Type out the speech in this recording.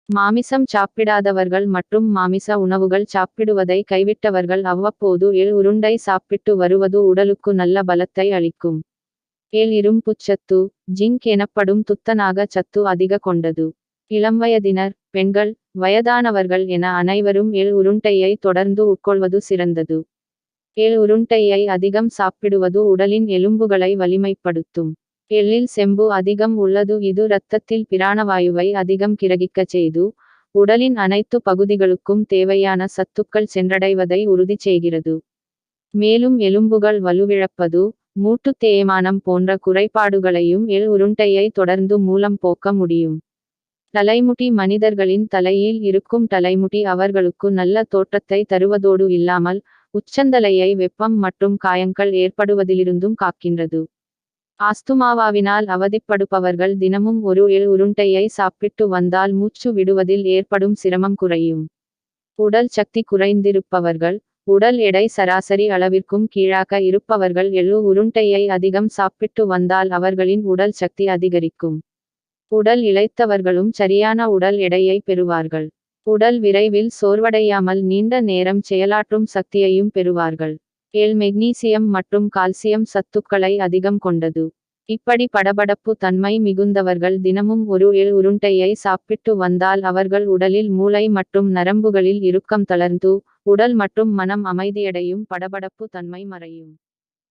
மாமிசம் சாப்பிடாதவர்கள் மற்றும் மாமிச உணவுகள் சாப்பிடுவதை கைவிட்டவர்கள் அவ்வப்போது எள் உருண்டை சாப்பிட்டு வருவது உடலுக்கு நல்ல பலத்தை அளிக்கும். எள் இரும்புச்சத்து, ஜிங்க் எனப்படும் துத்தநாக சத்து அதிக கொண்டது. இளம்வயதினர், பெண்கள், வயதானவர்கள் என அனைவரும் எள் உருண்டையை தொடர்ந்து உட்கொள்வது சிறந்தது. எள் உருண்டையை அதிகம் சாப்பிடுவது உடலின் எலும்புகளை வலிமைப்படுத்தும். எள்ளில் செம்பு அதிகம் உள்ளது, இது இரத்தத்தில் பிராணவாயுவை அதிகம் கிரகிக்கச் செய்து உடலின் அனைத்து பகுதிகளுக்கும் தேவையான சத்துக்கள் சென்றடைவதை உறுதி செய்கிறது. மேலும் எலும்புகள் வலுவிழப்பது, மூட்டு தேய்மானம் போன்ற குறைபாடுகளையும் எள் உருண்டையை தொடர்ந்து மூலம் போக்க முடியும். தலைமுடி மனிதர்களின் தலையில் இருக்கும் தலைமுடி அவர்களுக்கு நல்ல தோற்றத்தை தருவதோடு இல்லாமல் உச்சந்தலையை வெப்பம் மற்றும் காயங்கள் ஏற்படுவதிலிருந்தும் காக்கின்றது. ஆஸ்துமாவினால் அவதிப்படுபவர்கள் தினமும் ஒரு எள் உருண்டையை சாப்பிட்டு வந்தால் மூச்சு விடுவதில் ஏற்படும் சிரமம் குறையும். உடல் சக்தி குறைந்திருப்பவர்கள், உடல் எடை சராசரி அளவிற்கும் கீழாக இருப்பவர்கள் எள்ளு உருண்டையை அதிகம் சாப்பிட்டு வந்தால் அவர்களின் உடல் சக்தி அதிகரிக்கும். உடல் இளைத்தவர்களும் சரியான உடல் எடையை பெறுவார்கள். உடல் விரைவில் சோர்வடையாமல் நீண்ட நேரம் செயலாற்றும் சக்தியையும் பெறுவார்கள். எள் மெக்னீசியம் மற்றும் கால்சியம் சத்துக்களை அதிகம் கொண்டது. இப்படி படபடப்பு தன்மை மிகுந்தவர்கள் தினமும் ஒரு எள் உருண்டையை சாப்பிட்டு வந்தால் அவர்கள் உடலில் மூளை மற்றும் நரம்புகளில் இறுக்கம் தளர்ந்து உடல் மற்றும் மனம் அமைதியடையும், படபடப்பு தன்மை மறையும்.